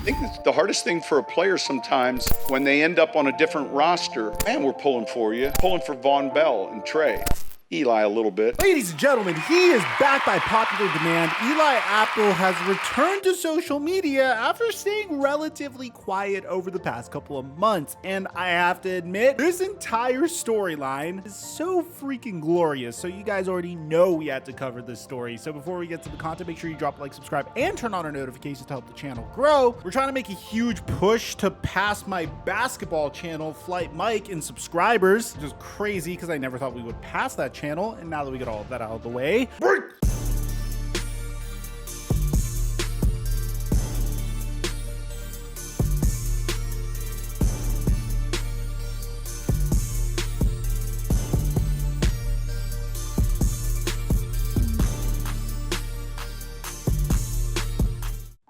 I think it's the hardest thing for a player sometimes when they end up on a different roster. Man, we're pulling for you. Pulling for Von Bell and Trey. Eli a little bit. Ladies and gentlemen, he is back by popular demand. Eli Apple has returned to social media after staying relatively quiet over the past couple of months. And I have to admit, this entire storyline is so freaking glorious. So you guys already know we had to cover this story. So before we get to the content, make sure you drop a like, subscribe, and turn on our notifications to help the channel grow. We're trying to make a huge push to pass my basketball channel, Flight Mike, in subscribers, which is crazy because I never thought we would pass that channel. And now that we get all of that out of the way,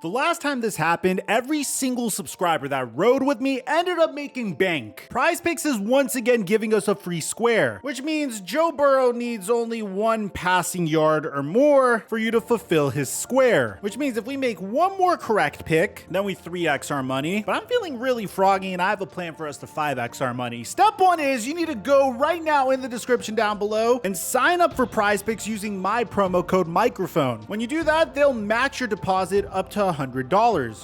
the last time this happened, every single subscriber that rode with me ended up making bank. PrizePicks is once again giving us a free square, which means Joe Burrow needs only 1 passing yard or more for you to fulfill his square, which means if we make 1 more correct pick, then we 3x our money. But I'm feeling really froggy and I have a plan for us to 5x our money. Step 1 is you need to go right now in the description down below and sign up for PrizePicks using my promo code Mikerophone. When you do that, they'll match your deposit up to $100.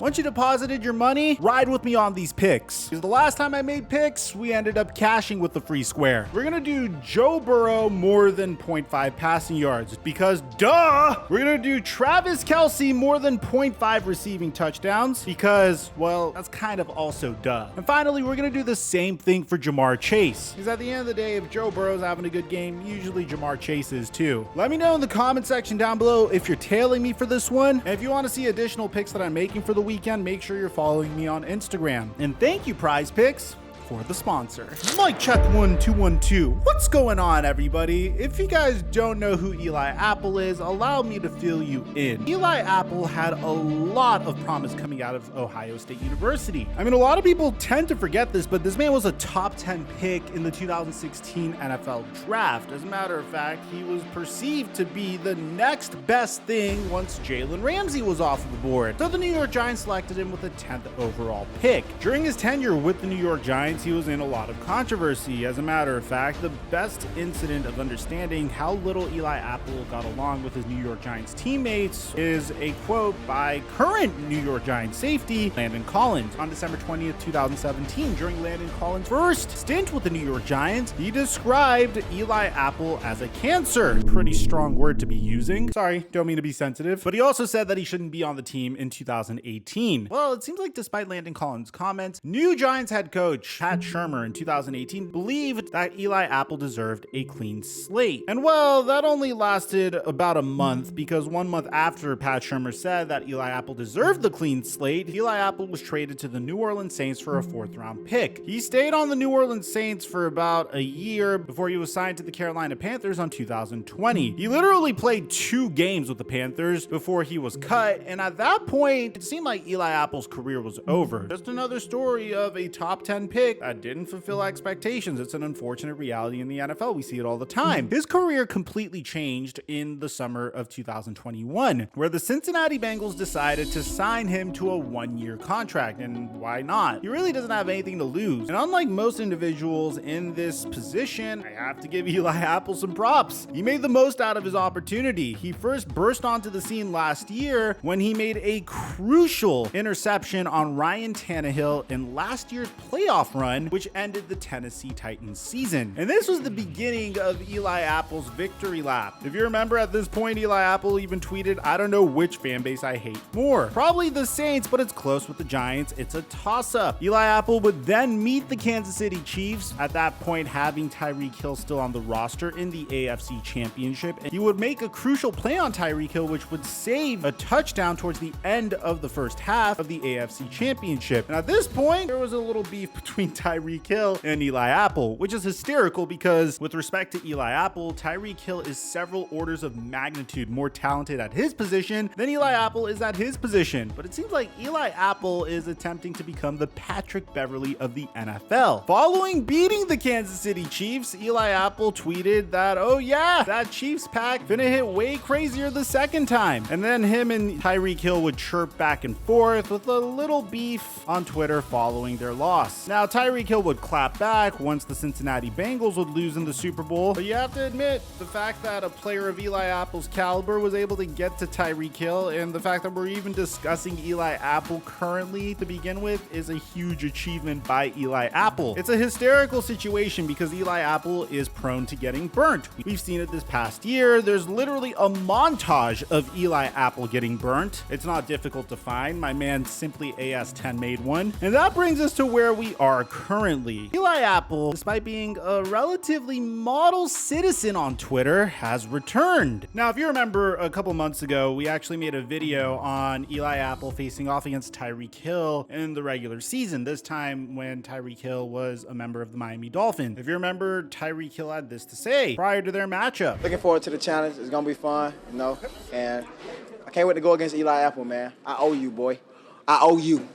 Once you deposited your money, ride with me on these picks. Because the last time I made picks, we ended up cashing with the free square. We're gonna do Joe Burrow more than 0.5 passing yards because duh! We're gonna do Travis Kelce more than 0.5 receiving touchdowns because, well, that's kind of also duh. And finally, we're gonna do the same thing for Jamar Chase. Because at the end of the day, if Joe Burrow's having a good game, usually Jamar Chase is too. Let me know in the comment section down below if you're tailing me for this one. And if you want to see additional picks that I'm making for the weekend, make sure you're following me on Instagram. And thank you, PrizePicks, for the sponsor. Mic check 1 2 1 2. What's going on, everybody? If you guys don't know who Eli Apple is, allow me to fill you in. Eli Apple had a lot of promise coming out of Ohio State University. I mean, a lot of people tend to forget this, but this man was a top 10 pick in the 2016 NFL draft. As a matter of fact, he was perceived to be the next best thing once Jalen Ramsey was off of the board. So the New York Giants selected him with the 10th overall pick. During his tenure with the New York Giants, he was in a lot of controversy. As a matter of fact, the best incident of understanding how little Eli Apple got along with his New York Giants teammates is a quote by current New York Giants safety Landon Collins. On December 20th, 2017, during Landon Collins' first stint with the New York Giants, he described Eli Apple as a cancer. Pretty strong word to be using. Sorry, don't mean to be sensitive. But he also said that he shouldn't be on the team in 2018. Well, it seems like despite Landon Collins' comments, new Giants head coach Pat Shurmur in 2018 believed that Eli Apple deserved a clean slate. And well, that only lasted about a month because 1 month after Pat Shurmur said that Eli Apple deserved the clean slate, Eli Apple was traded to the New Orleans Saints for a 4th round pick. He stayed on the New Orleans Saints for about a year before he was signed to the Carolina Panthers on 2020. He literally played 2 games with the Panthers before he was cut, and at that point, it seemed like Eli Apple's career was over. Just another story of a top 10 pick that didn't fulfill expectations. It's an unfortunate reality in the NFL. We see it all the time. His career completely changed in the summer of 2021, where the Cincinnati Bengals decided to sign him to a 1-year contract. And why not? He really doesn't have anything to lose. And unlike most individuals in this position, I have to give Eli Apple some props. He made the most out of his opportunity. He first burst onto the scene last year when he made a crucial interception on Ryan Tannehill in last year's playoff run, which ended the Tennessee Titans season. And this was the beginning of Eli Apple's victory lap. If you remember, at this point, Eli Apple even tweeted, "I don't know which fan base I hate more. Probably the Saints, but it's close with the Giants. It's a toss-up." Eli Apple would then meet the Kansas City Chiefs, at that point having Tyreek Hill still on the roster in the AFC Championship. And he would make a crucial play on Tyreek Hill, which would save a touchdown towards the end of the first half of the AFC Championship. And at this point, there was a little beef between Tyreek Hill and Eli Apple, which is hysterical because with respect to Eli Apple, Tyreek Hill is several orders of magnitude more talented at his position than Eli Apple is at his position. But it seems like Eli Apple is attempting to become the Patrick Beverley of the NFL. Following beating the Kansas City Chiefs, Eli Apple tweeted that, oh yeah, that Chiefs pack finna hit way crazier the second time. And then him and Tyreek Hill would chirp back and forth with a little beef on Twitter following their loss. Now, Tyreek Hill would clap back once the Cincinnati Bengals would lose in the Super Bowl, but you have to admit, the fact that a player of Eli Apple's caliber was able to get to Tyreek Hill, and the fact that we're even discussing Eli Apple currently to begin with, is a huge achievement by Eli Apple. It's a hysterical situation because Eli Apple is prone to getting burnt. We've seen it this past year. There's literally a montage of Eli Apple getting burnt. It's not difficult to find. My man Simply AS10 made one. And that brings us to where we are currently. Eli Apple, despite being a relatively model citizen on Twitter, has returned. Now, if you remember a couple months ago, we actually made a video on Eli Apple facing off against Tyreek Hill in the regular season, this time when Tyreek Hill was a member of the Miami Dolphins. If you remember, Tyreek Hill had this to say prior to their matchup. Looking forward to the challenge. It's gonna be fun, you know, and I can't wait to go against Eli Apple, man. I owe you, boy. I owe you.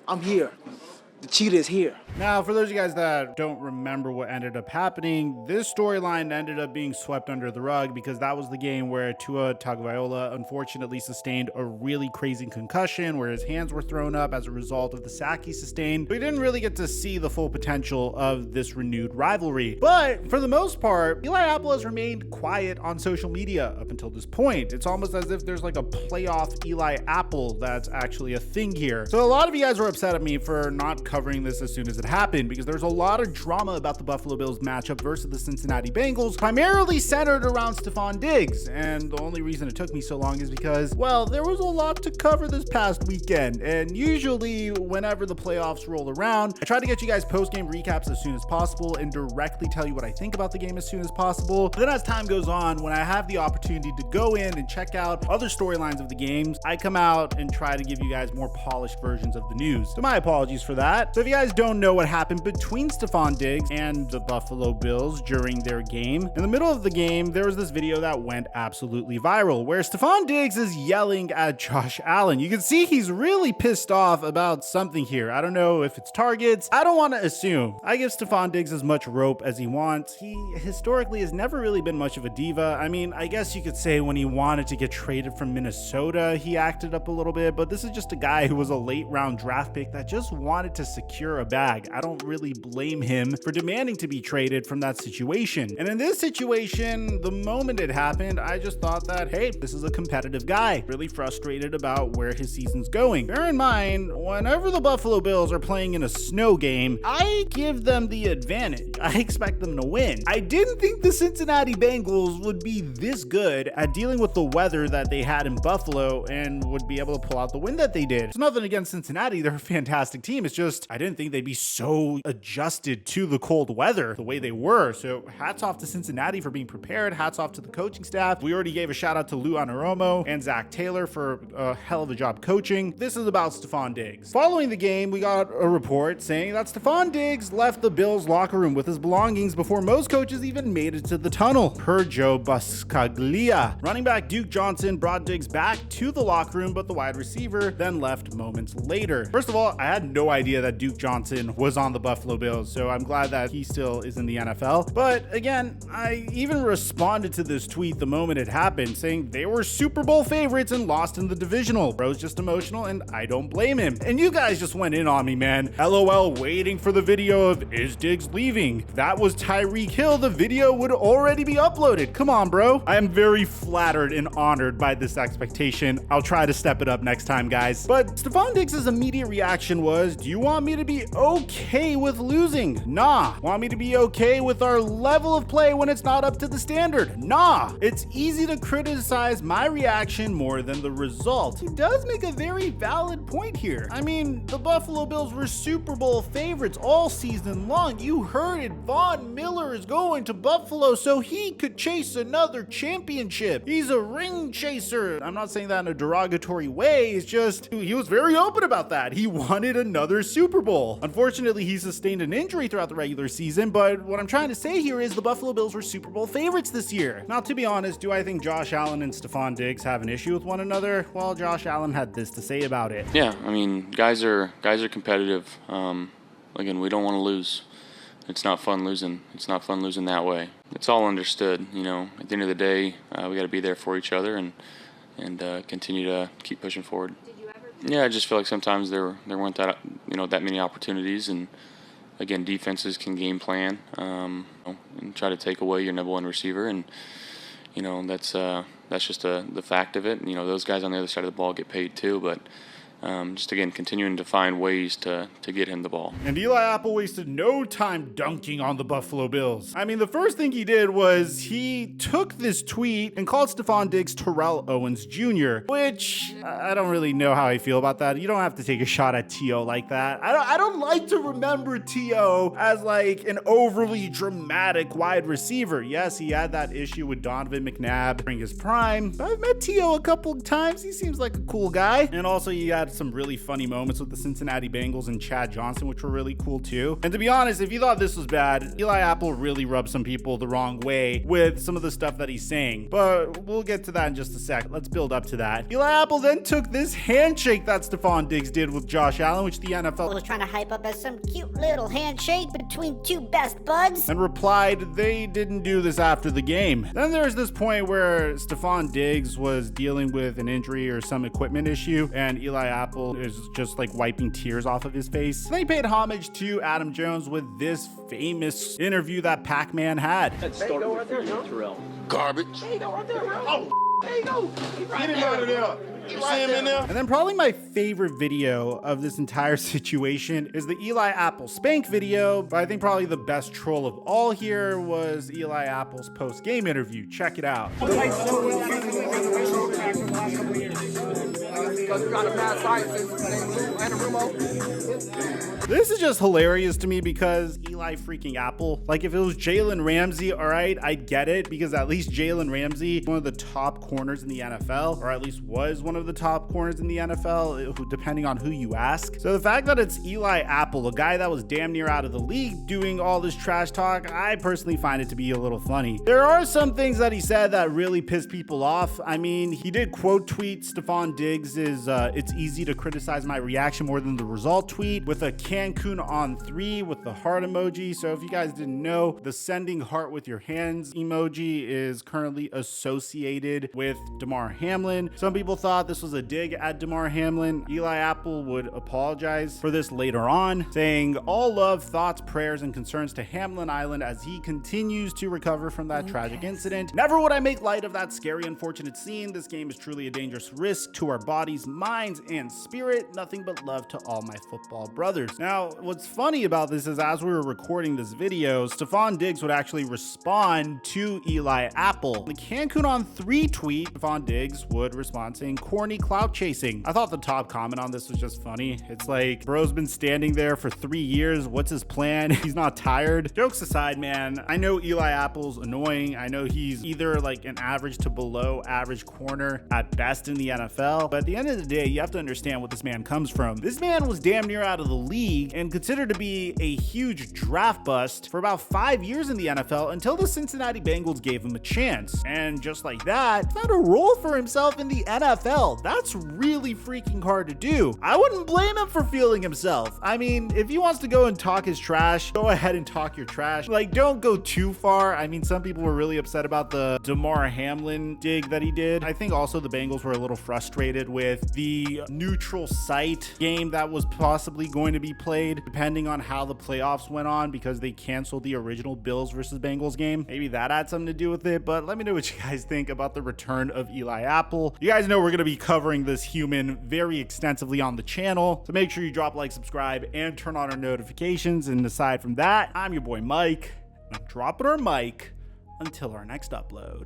I'm here. The cheetah is here. Now, for those of you guys that don't remember what ended up happening, this storyline ended up being swept under the rug because that was the game where Tua Tagovailoa unfortunately sustained a really crazy concussion where his hands were thrown up as a result of the sack he sustained. We didn't really get to see the full potential of this renewed rivalry. But for the most part, Eli Apple has remained quiet on social media up until this point. It's almost as if there's like a playoff Eli Apple that's actually a thing here. So a lot of you guys were upset at me for not covering this as soon as it happened because there's a lot of drama about the Buffalo Bills matchup versus the Cincinnati Bengals, primarily centered around Stephon Diggs. And the only reason it took me so long is because, well, there was a lot to cover this past weekend. And usually whenever the playoffs roll around, I try to get you guys post-game recaps as soon as possible and directly tell you what I think about the game as soon as possible. But then as time goes on, when I have the opportunity to go in and check out other storylines of the games, I come out and try to give you guys more polished versions of the news. So my apologies for that. So if you guys don't know what happened between Stephon Diggs and the Buffalo Bills during their game, in the middle of the game, there was this video that went absolutely viral where Stephon Diggs is yelling at Josh Allen. You can see he's really pissed off about something here. I don't know if it's targets. I don't want to assume. I give Stephon Diggs as much rope as he wants. He historically has never really been much of a diva. I mean, I guess you could say when he wanted to get traded from Minnesota, he acted up a little bit, but this is just a guy who was a late round draft pick that just wanted to secure a bag. I don't really blame him for demanding to be traded from that situation. And in this situation, the moment it happened, I just thought that, hey, this is a competitive guy, really frustrated about where his season's going. Bear in mind, whenever the Buffalo Bills are playing in a snow game, I give them the advantage. I expect them to win. I didn't think the Cincinnati Bengals would be this good at dealing with the weather that they had in Buffalo and would be able to pull out the win that they did. It's nothing against Cincinnati. They're a fantastic team. It's just, I didn't think they'd be so adjusted to the cold weather the way they were. So hats off to Cincinnati for being prepared. Hats off to the coaching staff. We already gave a shout out to Lou Anaromo and Zach Taylor for a hell of a job coaching. This is about Stephon Diggs. Following the game, we got a report saying that Stephon Diggs left the Bills locker room with his belongings before most coaches even made it to the tunnel, per Joe Buscaglia. Running back Duke Johnson brought Diggs back to the locker room, but the wide receiver then left moments later. First of all, I had no idea that Duke Johnson was on the Buffalo Bills, so I'm glad that he still is in the NFL. But again, I even responded to this tweet the moment it happened, saying they were Super Bowl favorites and lost in the divisional. Bro's just emotional, and I don't blame him. And you guys just went in on me, man. LOL, waiting for the video of is Diggs leaving. If that was Tyreek Hill, the video would already be uploaded. Come on, bro. I am very flattered and honored by this expectation. I'll try to step it up next time, guys. But Stephon Diggs' immediate reaction was, do you want me to be okay with losing? Nah. Want me to be okay with our level of play when it's not up to the standard? Nah. It's easy to criticize my reaction more than the result. He does make a very valid point here. I mean, the Buffalo Bills were Super Bowl favorites all season long. You heard it. Von Miller is going to Buffalo so he could chase another championship. He's a ring chaser. I'm not saying that in a derogatory way. It's just, he was very open about that. He wanted another Super Super Bowl. Unfortunately, he sustained an injury throughout the regular season, but what I'm trying to say here is the Buffalo Bills were Super Bowl favorites this year. Now, to be honest, do I think Josh Allen and Stephon Diggs have an issue with one another? Well, Josh Allen had this to say about it. Yeah, I mean, guys are competitive. Again, we don't want to lose. It's not fun losing. It's not fun losing that way. It's all understood. You know, at the end of the day, we got to be there for each other and continue to keep pushing forward. Yeah, I just feel like sometimes there weren't that many opportunities, and again, defenses can game plan and try to take away your number one receiver, and that's just the fact of it. Those guys on the other side of the ball get paid too, but just again continuing to find ways to get him the ball. And Eli Apple wasted no time dunking on the Buffalo Bills. I mean, the first thing he did was he took this tweet and called Stephon Diggs Terrell Owens Jr., which I don't really know how I feel about that. You don't have to take a shot at T.O. like that. I don't like to remember T.O. as like an overly dramatic wide receiver. Yes, he had that issue with Donovan McNabb during his prime, but I've met T.O. a couple of times. He seems like a cool guy. And also he had some really funny moments with the Cincinnati Bengals and Chad Johnson, which were really cool too. And to be honest, if you thought this was bad, Eli Apple really rubbed some people the wrong way with some of the stuff that he's saying. But we'll get to that in just a sec. Let's build up to that. Eli Apple then took this handshake that Stephon Diggs did with Josh Allen, which the NFL was trying to hype up as some cute little handshake between two best buds, and replied they didn't do this after the game. Then there's this point where Stephon Diggs was dealing with an injury or some equipment issue, and Eli Apple is just like wiping tears off of his face. Then he paid homage to Adam Jones with this famous interview that Pac-Man had. Let's start with Terrell. Garbage. There you go, right there, bro. Oh, there you go. He's right Get him out of there. You see him in there? And then probably my favorite video of this entire situation is the Eli Apple spank video, but I think probably the best troll of all here was Eli Apple's post-game interview. Check it out. This is just hilarious to me because Eli freaking Apple. Like, if it was Jalen Ramsey, all right, I'd get it, because at least Jalen Ramsey is one of the top corners in the NFL, or at least was one of the top corners in the NFL, depending on who you ask. So the fact that it's Eli Apple, a guy that was damn near out of the league, doing all this trash talk, I personally find it to be a little funny. There are some things that he said that really pissed people off. I mean, he did quote tweet Stephon Diggs' "It's easy to criticize my reaction more than the result" tweet with a Cancun on 3 with the heart emoji. So if you guys didn't know, the sending heart with your hands emoji is currently associated with Damar Hamlin. Some people thought this was a dig at Damar Hamlin. Eli Apple would apologize for this later on, saying all love, thoughts, prayers, and concerns to Hamlin Island as he continues to recover from that tragic incident. Never would I make light of that scary, unfortunate scene. This game is truly a dangerous risk to our bodies, minds, and spirit. Nothing but love to all my football brothers. Now, what's funny about this is as we were recording this video, Stephon Diggs would actually respond to Eli Apple. The Cancun on 3 tweet, Stephon Diggs would respond saying, "Corny clout chasing." I thought the top comment on this was just funny. It's like, bro's been standing there for 3 years. What's his plan? He's not tired. Jokes aside, man, I know Eli Apple's annoying. I know he's either like an average to below average corner at best in the NFL. But at the end of the day, you have to understand what this man comes from. This man was damn near out of the league and considered to be a huge draft bust for about 5 years in the NFL until the Cincinnati Bengals gave him a chance. And just like that, found a role for himself in the NFL. That's really freaking hard to do. I wouldn't blame him for feeling himself. I mean, if he wants to go and talk his trash, go ahead and talk your trash. Like, don't go too far. I mean, some people were really upset about the Damar Hamlin dig that he did. I think also the Bengals were a little frustrated with the neutral site game that was possibly going to be played, depending on how the playoffs went on, because they canceled the original Bills versus Bengals game. Maybe that had something to do with it, but let me know what you guys think about the return of Eli Apple. You guys know we're going to be covering this human very extensively on the channel, so make sure you drop a like, subscribe, and turn on our notifications. And aside from that, I'm your boy Mike, and I'm dropping our mic until our next upload.